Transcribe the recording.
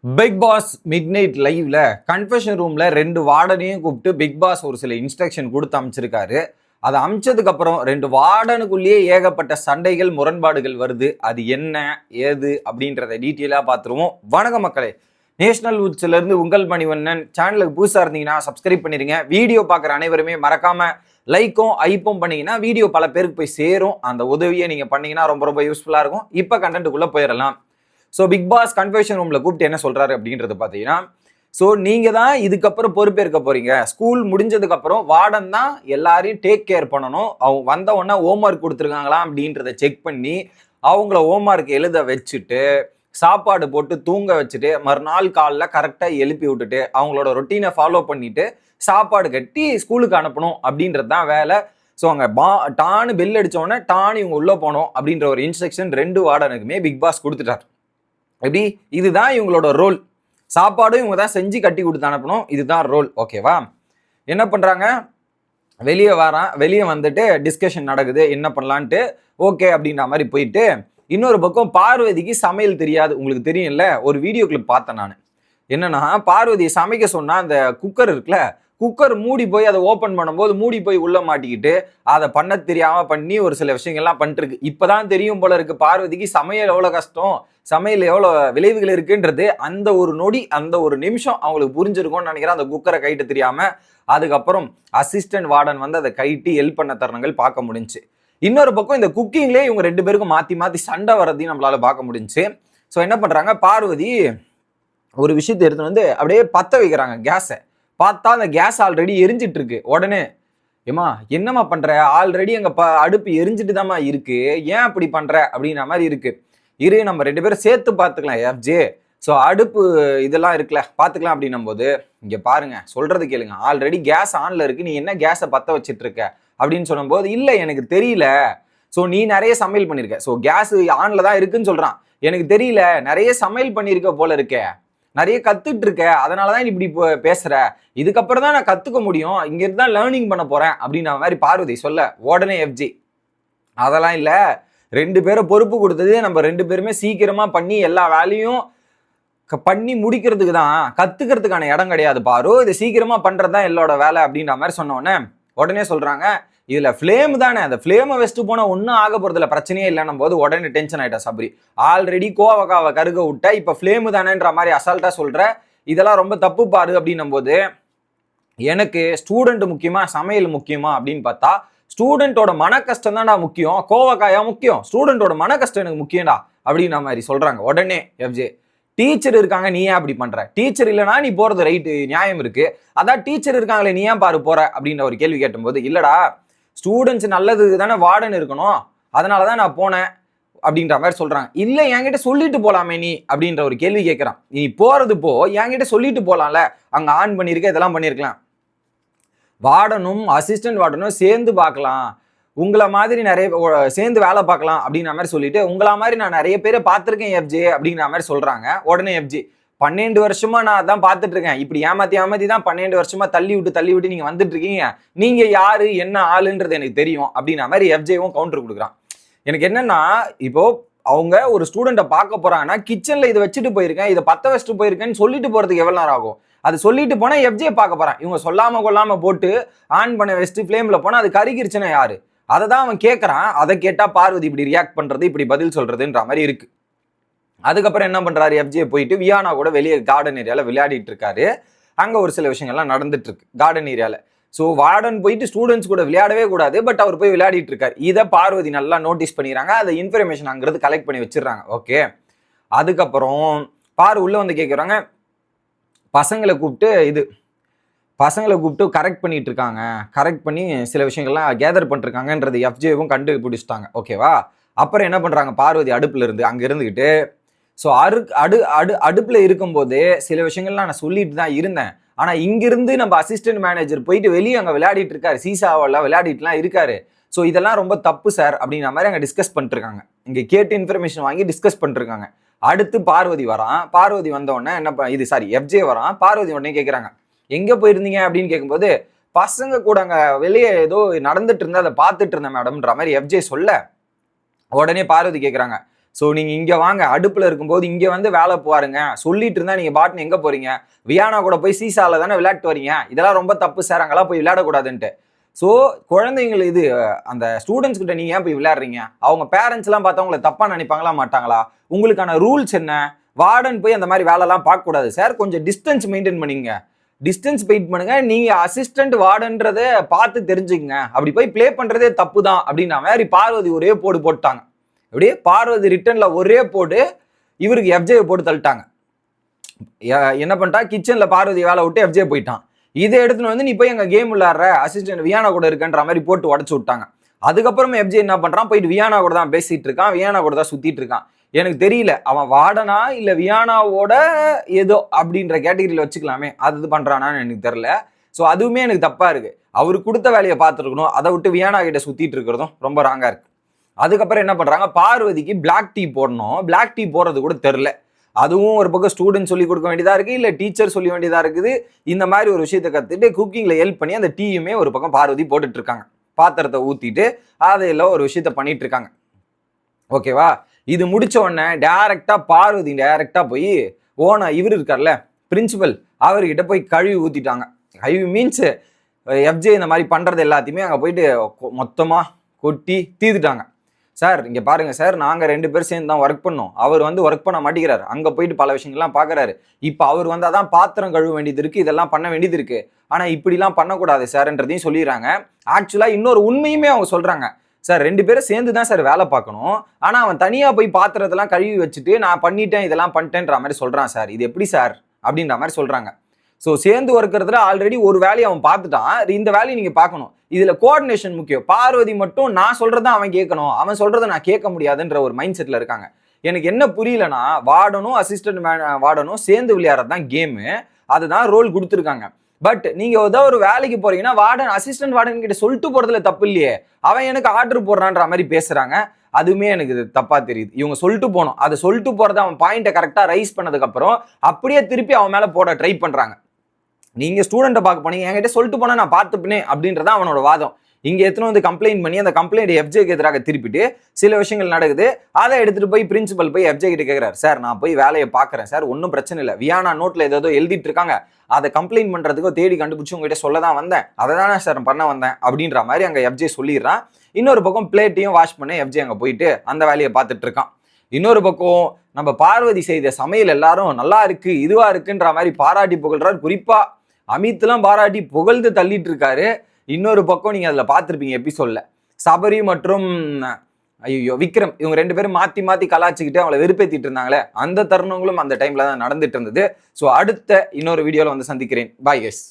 Big pass mid night லைவ்ல confession ரூம்ல 2 வார்டனையும் கூப்பிட்டு பிக் பாஸ் ஒரு சில இன்ஸ்ட்ரக்ஷன் கொடுத்து அமைச்சிருக்காரு. அதை அமைச்சதுக்கு அப்புறம் 2 வார்டனுக்குள்ளேயே ஏகப்பட்ட சண்டைகள் முரண்பாடுகள் வருது. அது என்ன ஏது அப்படின்றத டீட்டெயிலா பார்த்துருவோம். வணக்கம் மக்களே, நேஷனல் உட்ஸ்ல இருந்து உங்கள் மணிவண்ணன். சேனலுக்கு புதுசா இருந்தீங்கன்னா சப்ஸ்கிரைப் பண்ணிருங்க. வீடியோ பார்க்குற அனைவருமே மறக்காம லைக்கும் ஐப்பும் பண்ணீங்கன்னா வீடியோ பல பேருக்கு போய் சேரும். அந்த உதவியை நீங்க பண்ணீங்கன்னா ரொம்ப ரொம்ப யூஸ்ஃபுல்லா இருக்கும். இப்போ கண்டென்ட்டுக்குள்ள போயிடலாம். ஸோ பிக் பாஸ் கன்ஃபெஷன் ரூம்ல கூப்பிட்டு என்ன சொல்றாரு அப்படின்றது பார்த்தீங்கன்னா, ஸோ நீங்க தான் இதுக்கப்புறம் பொறுப்பேற்க போறீங்க. ஸ்கூல் முடிஞ்சதுக்கு அப்புறம் வார்டன் தான் எல்லாரையும் டேக் கேர் பண்ணணும். அவங்க வந்த உடனே ஹோம்ஒர்க் கொடுத்துருக்காங்களா அப்படின்றத செக் பண்ணி அவங்கள ஹோம்ஒர்க் எழுத வச்சுட்டு சாப்பாடு போட்டு தூங்க வச்சுட்டு மறுநாள் காலைல கரெக்டாக எழுப்பி விட்டுட்டு அவங்களோட ரொட்டீனை ஃபாலோ பண்ணிட்டு சாப்பாடு கட்டி ஸ்கூலுக்கு அனுப்பணும் அப்படின்றது தான் வேலை. ஸோ அங்கே டான்னு பெல் அடித்தோடனே டான்னு இவங்க உள்ளே போனோம் அப்படின்ற ஒரு இன்ஸ்ட்ரக்ஷன் 2 வார்டனுக்குமே பிக் பாஸ் கொடுத்துட்டார். எப்படி இதுதான் இவங்களோட ரோல். சாப்பாடும் இவங்க தான் செஞ்சு கட்டி கொடுத்து அனுப்பணும். இதுதான் ரோல். ஓகேவா? என்ன பண்ணுறாங்க, வெளியே வந்துட்டு டிஸ்கஷன் நடக்குது என்ன பண்ணலான்ட்டு. ஓகே அப்படின்ற மாதிரி போயிட்டு இன்னொரு பக்கம் பார்வதிக்கு சமையல் தெரியாது. உங்களுக்கு தெரியும்ல, ஒரு வீடியோ கிளிப் பார்த்தேன் நான். என்னன்னா, பார்வதி சமைக்க சொன்னா அந்த குக்கர் இருக்குல்ல, குக்கர் மூடி போய் அதை ஓப்பன் பண்ணும்போது மூடி போய் உள்ள மாட்டிக்கிட்டு அதை பண்ண தெரியாம பண்ணி ஒரு சில விஷயங்கள்லாம் பண்ணிட்டு இருக்கு. இப்பதான் தெரியும் போல இருக்கு பார்வதிக்கு சமையல் எவ்வளவு கஷ்டம், சமையல் எவ்வளவு விளைவுகள் இருக்குன்றது. அந்த ஒரு நொடி, அந்த ஒரு நிமிஷம் அவங்களுக்கு புரிஞ்சிருக்கும்னு நினைக்கிறேன். அந்த குக்கரை கைட்டு தெரியாம அதுக்கப்புறம் அசிஸ்டன்ட் வார்டன் வந்து அதை கைட்டு ஹெல்ப் பண்ண தருணங்கள் பார்க்க முடிஞ்சு. இன்னொரு பக்கம் இந்த குக்கிங்லேயே இவங்க 2 பேருக்கும் மாத்தி மாத்தி சண்டை வர்றதையும் நம்மளால பார்க்க முடிஞ்சு. ஸோ என்ன பண்றாங்க, பார்வதி ஒரு விஷயத்தை எடுத்து வந்து அப்படியே பத்த வைக்கிறாங்க கேஸை. பார்த்தா அந்த கேஸ் ஆல்ரெடி எரிஞ்சிட்டு இருக்கு. உடனே ஏமா என்னம்மா பண்ற, ஆல்ரெடி அங்க அடுப்பு எரிஞ்சிட்டு தாம்மா இருக்கு, ஏன் அப்படி பண்ற அப்படின்ற மாதிரி இருக்கு. இரு நம்ம 2 பேரும் சேர்த்து பார்த்துக்கலாம் எஃப்ஜே. ஸோ அடுப்பு இதெல்லாம் இருக்குல்ல பார்த்துக்கலாம் அப்படின்னும் போது, இங்க பாருங்க சொல்றது கேளுங்க, ஆல்ரெடி கேஸ் ஆன்ல இருக்கு, நீ என்ன கேஸை பத்த வச்சிட்டு இருக்க அப்படின்னு சொல்லும் போது, இல்லை எனக்கு தெரியல, ஸோ நீ நிறைய சமையல் பண்ணிருக்க, ஸோ கேஸ் ஆன்ல தான் இருக்குன்னு சொல்றான், எனக்கு தெரியல நிறைய சமையல் பண்ணிருக்க போல இருக்க, நிறைய கத்துட்டு இருக்க, அதனாலதான் இப்படி பேசுற, இதுக்கப்புறம் தான் நான் கத்துக்க முடியும், இங்க இருந்தா லேர்னிங் பண்ண போறேன் அப்படின்ற மாதிரி பார்வதி சொல்ல, உடனே எஃப்ஜி அதெல்லாம் இல்ல, 2 பேரும் பொறுப்பு கொடுத்தது நம்ம 2 பேருமே சீக்கிரமா பண்ணி எல்லா வேலையும் பண்ணி முடிக்கிறதுக்கு தான், கத்துக்கிறதுக்கான இடம் கிடையாது பாரு, இது சீக்கிரமா பண்றதுதான் எல்லாரோட வேலை அப்படின்ற மாதிரி சொன்னோடனே உடனே சொல்றாங்க, இதுல ஃபிளேம் தானே, அந்த ஃபிளேமை வச்சுட்டு போனா ஒன்னும் ஆக போறதுல பிரச்சனையே இல்லைன்னும் போது உடனே டென்ஷன் ஆயிட்டா சபரி. ஆல்ரெடி கோவக்காவை கருக விட்ட, இப்ப ஃபிளேம் தானேன்ற மாதிரி அசால்ட்டா சொல்ற, இதெல்லாம் ரொம்ப தப்பு பாரு அப்படின்னும் போது, எனக்கு ஸ்டூடெண்ட் முக்கியமா சமையல் முக்கியமா அப்படின்னு பார்த்தா, ஸ்டூடெண்டோட மன கஷ்டம் தான்டா முக்கியம், கோவக்காயா முக்கியம், ஸ்டூடெண்டோட மன கஷ்டம் எனக்கு முக்கியம்டா அப்படின்ற மாதிரி சொல்றாங்க. உடனே எஃப்ஜே, டீச்சர் இருக்காங்க நீ ஏன் அப்படி பண்ற, டீச்சர் இல்லைனா நீ போறது ரைட்டு நியாயம் இருக்கு, அதான் டீச்சர் இருக்காங்களே நீ ஏன் பாரு போற அப்படின்ற ஒரு கேள்வி கேட்டும்போது, இல்லடா ஸ்டூடெண்ட்ஸ் நல்லது தானே வார்டன் இருக்கணும், அதனாலதான் நான் போனேன் அப்படின்ற மாதிரி சொல்றாங்க. இல்ல என்கிட்ட சொல்லிட்டு போலாமே நீ அப்படின்ற ஒரு கேள்வி கேட்கறான். நீ போறது போ, என்கிட்ட சொல்லிட்டு போலாம்ல, அங்க ஆன் பண்ணிருக்க இதெல்லாம் பண்ணிருக்கலாம், வார்டனும் அசிஸ்டன்ட் வார்டனும் சேர்ந்து பார்க்கலாம், உங்களை மாதிரி நிறைய சேர்ந்து வேலை பார்க்கலாம் அப்படின்ற மாதிரி சொல்லிட்டு, உங்களா மாதிரி நான் நிறைய பேரை பார்த்துருக்கேன் எஃப்ஜே அப்படிங்கிற மாதிரி சொல்றாங்க. உடனே எஃப்ஜி, 12 வருஷமா நான் அதான் பார்த்துட்டு இருக்கேன், இப்படி ஏமாத்தி தான் 12 வருஷமா தள்ளி விட்டு நீங்க வந்துட்டு இருக்கீங்க, நீங்க யாரு என்ன ஆளுன்றது எனக்கு தெரியும் அப்படின்ற மாதிரி எஃப்ஜேவும் கவுண்டர் கொடுக்குறான். எனக்கு என்னன்னா, இப்போ அவங்க ஒரு ஸ்டூடெண்ட்டை பார்க்க போறாங்கன்னா, கிச்சன்ல இதை வச்சுட்டு போயிருக்கேன், இதை பத்த வச்சுட்டு போயிருக்கேன்னு சொல்லிட்டு போறதுக்கு எவ்வளவு நேரம் ஆகும், அது சொல்லிட்டு போனா எஃப்ஜே பார்க்க போறான். இவங்க சொல்லாம கொள்ளாம போட்டு ஆன் பண்ண வச்சுட்டு ஃபிளேம்ல போனா அது கருகிருச்சுன்னா யாரு, அதை தான் அவன் கேட்கறான். அதை கேட்டா பார்வதி இப்படி ரியாக்ட் பண்றது, இப்படி பதில் சொல்றதுன்ற மாதிரி இருக்கு. அதுக்கப்புறம் என்ன பண்றாரு, எஃப்ஜே போயிட்டு வியானா கூட வெளியே கார்டன் ஏரியால விளையாடிட்டு இருக்காரு. அங்க ஒரு சில விஷயங்கள்லாம் நடந்துட்டு இருக்கு கார்டன் ஏரியால. ஸோ வார்டன் போயிட்டு ஸ்டூடெண்ட்ஸ் கூட விளையாடவே கூடாது, பட் அவர் போய் விளையாடிட்டு இருக்காரு. இதை பார்வதி நல்லா நோட்டீஸ் பண்ணிடுறாங்க, அதை இன்ஃபர்மேஷன் அங்கிறது கலெக்ட் பண்ணி வச்சிடறாங்க. ஓகே, அதுக்கப்புறம் உள்ள வந்து கேட்குறாங்க, பசங்களை கூப்பிட்டு கரெக்ட் பண்ணிட்டு இருக்காங்க, கரெக்ட் பண்ணி சில விஷயங்கள்லாம் கேதர் பண்ணிருக்காங்கன்றது எஃப்ஜேவும் கண்டுபிடிச்சிட்டாங்க. ஓகேவா? அப்புறம் என்ன பண்றாங்க, பார்வதி அடுப்புல இருந்து அங்க இருந்துகிட்டு, ஸோ அடுப்புல இருக்கும்போது சில விஷயங்கள்லாம் நான் சொல்லிட்டு தான் இருந்தேன், ஆனா இங்கிருந்து நம்ம அசிஸ்டன்ட் மேனேஜர் போயிட்டு வெளியே அங்க விளையாடிட்டு இருக்காரு, சீசாவெல்லாம் விளையாடிட்டுலாம் இருக்காரு, ஸோ இதெல்லாம் ரொம்ப தப்பு சார் அப்படின்ற மாதிரி அங்க டிஸ்கஸ் பண்ணிட்டு இருக்காங்க. இங்க கேட்டு இன்ஃபர்மேஷன் வாங்கி டிஸ்கஸ் பண்ணிட்டு இருக்காங்க. அடுத்து பார்வதி வரான். பார்வதி வந்த உடனே எஃப்ஜே வரான். பார்வதி உடனே கேட்குறாங்க, எங்க போயிருந்தீங்க அப்படின்னு கேட்கும்போது, பசங்க கூட அங்க வெளியே ஏதோ நடந்துட்டு இருந்தா அதை பார்த்துட்டு இருந்தேன் மேடம்ன்ற மாதிரி எஃப்ஜே சொல்ல, உடனே பார்வதி கேட்குறாங்க, ஸோ நீங்கள் இங்கே வாங்க, அடுப்பில் இருக்கும்போது இங்கே வந்து வேலை பாருங்க சொல்லிட்டு இருந்தா நீங்கள் பாட்டுன்னு எங்கே போறீங்க? வியானா கூட போய் சீசால தானே விளையாட்டு வரீங்க. இதெல்லாம் ரொம்ப தப்பு சார், அங்கெல்லாம் போய் விளையாடக்கூடாதுன்ட்டு. ஸோ குழந்தைங்கள் இது அந்த ஸ்டூடெண்ட்ஸ் கிட்ட நீங்கள் ஏன் போய் விளையாடுறீங்க? அவங்க பேரண்ட்ஸ்லாம் பார்த்தா உங்களை தப்பாக நினைப்பாங்களா மாட்டாங்களா? உங்களுக்கான ரூல்ஸ் என்ன? வார்டன் போய் அந்த மாதிரி வேலைலாம் பார்க்கக்கூடாது சார், கொஞ்சம் டிஸ்டன்ஸ் மெயின்டைன் பண்ணிங்க, டிஸ்டன்ஸ் வெயிட் பண்ணுங்க, நீங்கள் அசிஸ்டன்ட் வார்டன்றதை பார்த்து தெரிஞ்சுக்கங்க, அப்படி போய் ப்ளே பண்ணுறதே தப்பு தான் அப்படின்ற மாதிரி பார்வதி ஒரே போடு போட்டாங்க. அப்படியே பார்வதி ரிட்டர்ன்ல ஒரே போட்டு இவருக்கு எஃப்ஜே போட்டு தள்ளிட்டாங்க. என்ன பண்ணிட்டா, கிச்சன்ல பார்வதி வேலை விட்டு எஃப்ஜே போயிட்டான். இதை எடுத்துன்னு வந்து நீ போய் எங்க கேம் விளையாடுற, அசிஸ்டன்ட் வியானா கூட இருக்குன்ற மாதிரி போட்டு உடச்சு விட்டாங்க. அதுக்கப்புறம் எஃப்ஜே என்ன பண்றான், போயிட்டு வியானா கூட தான் பேசிட்டு இருக்கான், வியானா கூட தான் சுத்திட்டு இருக்கான். எனக்கு தெரியல அவன் வார்டனா இல்ல வியானாவோட ஏதோ அப்படின்ற கேட்டகரியில வச்சுக்கலாமே, அது பண்றானான்னு எனக்கு தெரியல. ஸோ அதுவுமே எனக்கு தப்பா இருக்கு. அவரு கொடுத்த வேலையை பார்த்துருக்கணும், அதை விட்டு வியானா கிட்ட சுத்திட்டு இருக்கிறதும் ரொம்ப ராங்கா இருக்கு. அதுக்கப்புறம் என்ன பண்றாங்க, பார்வதிக்கு பிளாக் டீ போடணும், பிளாக் டீ போடுறது கூட தெரில. அதுவும் ஒரு பக்கம் ஸ்டூடெண்ட் சொல்லி கொடுக்க வேண்டியதா இருக்கு, இல்ல டீச்சர் சொல்லி வேண்டியதா இருக்குது. இந்த மாதிரி ஒரு விஷயத்தை கத்துட்டு குக்கிங்ல ஹெல்ப் பண்ணி அந்த டீயுமே ஒரு பக்கம் பார்வதி போட்டுட்டு இருக்காங்க, பாத்திரத்தை ஊத்திட்டு அதையெல்லாம் ஒரு விஷயத்த பண்ணிட்டு இருக்காங்க. ஓகேவா? இது முடிச்ச உடனே டைரக்டா பார்வதி டைரக்டா போய் இவர் இருக்கார்ல பிரின்சிபல், அவர்கிட்ட போய் கழுவி ஊத்திட்டாங்க. கழுவி மீன்ஸ் எஃப்ஜே இந்த மாதிரி பண்றது எல்லாத்தையுமே அங்க போயிட்டு மொத்தமா கொட்டி தீர்த்துட்டாங்க. சார் இங்கே பாருங்க சார், நாங்கள் 2 பேர் சேர்ந்து தான் ஒர்க் பண்ணோம், அவர் வந்து ஒர்க் பண்ண மாட்டேங்கிறார், அங்கே போயிட்டு பல விஷயங்கள்லாம் பார்க்குறாரு. இப்போ அவர் வந்தால் தான் பாத்திரம் கழுவ வேண்டியது இருக்குது, இதெல்லாம் பண்ண வேண்டியது இருக்குது, ஆனால் இப்படிலாம் பண்ணக்கூடாது சார்ன்றதையும் சொல்லிடுறாங்க. ஆக்சுவலாக இன்னொரு உண்மையுமே அவங்க சொல்கிறாங்க, சார் 2 பேரும் சேர்ந்து தான் சார் வேலை பார்க்கணும், ஆனால் அவன் தனியாக போய் பாத்திரத்தெல்லாம் கழுவி வச்சுட்டு நான் பண்ணிட்டேன் இதெல்லாம் பண்ணிட்டேன்ற மாதிரி சொல்கிறான் சார், இது எப்படி சார் அப்படின்ற மாதிரி சொல்கிறாங்க. ஸோ சேர்ந்து ஒர்க்கிறதுல ஆல்ரெடி ஒரு வேலையை அவன் பார்த்துட்டான், இந்த வேலையை நீங்கள் பார்க்கணும். இதில் கோஆர்டினேஷன் முக்கியம். பார்வதி மட்டும் நான் சொல்கிறத அவன் கேட்கணும், அவன் சொல்கிறத நான் கேட்க முடியாதுன்ற ஒரு மைண்ட் செட்டில் இருக்காங்க. எனக்கு என்ன புரியலன்னா, வார்டனும் அசிஸ்டன்ட் வார்டனும் சேர்ந்து விளையாடுறது தான் கேமு, அதுதான் ரோல் கொடுத்துருக்காங்க. பட் நீங்கள் ஏதோ ஒரு வேலைக்கு போறீங்கன்னா வார்டன் அசிஸ்டன்ட் வார்டன் கிட்ட சொல்லிட்டு போகிறதுல தப்பு இல்லையே, அவன் எனக்கு ஆர்டர் போடுறான்ற மாதிரி பேசுகிறாங்க. அதுவுமே எனக்கு தப்பா தெரியுது. இவங்க சொல்லிட்டு போனோம், அதை சொல்லிட்டு போகிறத அவன் பாயிண்ட்டை கரெக்டாக ரைஸ் பண்ணதுக்கப்புறம் அப்படியே திருப்பி அவன் மேலே போட ட்ரை பண்ணுறாங்க. நீங்க ஸ்டூடெண்ட்டை பார்க்க போனீங்க, என்கிட்ட சொல்லிட்டு போனா நான் பார்த்துப்பேன் அப்படின்றதான் அவனோட வாதம். இங்க எத்தனை வந்து கம்ப்ளைண்ட் பண்ணி அந்த கம்ப்ளைண்ட் எஃப்ஜேக்கு எதிராக திருப்பிட்டு சில விஷயங்கள் நடக்குது. அதை எடுத்துட்டு போய் பிரின்சிபல் போய் எஃப்ஜே கிட்ட கேட்கிறார், சார் நான் போய் வேலையை பார்க்குறேன் சார், ஒன்றும் பிரச்சனை இல்லை, வியானா நோட்ல ஏதோ எழுதிட்டு இருக்காங்க, அதை கம்ப்ளைண்ட் பண்றதுக்கோ தேடி கண்டுபிடிச்சு உங்ககிட்ட சொல்ல தான் வந்தேன், அதை தானே சார் பண்ண வந்தேன் அப்படின்ற மாதிரி அங்கே எஃப்ஜே சொல்லிடுறான். இன்னொரு பக்கம் பிளேட்டையும் வாஷ் பண்ண எஃப்ஜே அங்கே போயிட்டு அந்த வேலையை பார்த்துட்டு இருக்கான். இன்னொரு பக்கம் நம்ம பார்வதி செய்த சமையல் எல்லாரும் நல்லா இருக்கு இதுவா இருக்குன்ற மாதிரி பாராட்டி புகழ்றாரு. குறிப்பா அமித்லாம் பாராட்டி புகழ்ந்து தள்ளிட்டு இருக்காரு. இன்னொரு பக்கம் நீங்க அதுல பார்த்துருப்பீங்க எபிசோட்ல, சபரி மற்றும் விக்ரம் இவங்க 2 பேரும் மாத்தி மாத்தி கலாச்சிக்கிட்டு அவங்கள வெறுப்பேத்திட்டு இருந்தாங்களே, அந்த தருணங்களும் அந்த டைம்ல தான் நடந்துட்டு இருந்தது. ஸோ அடுத்த இன்னொரு வீடியோல வந்து சந்திக்கிறேன். Bye guys.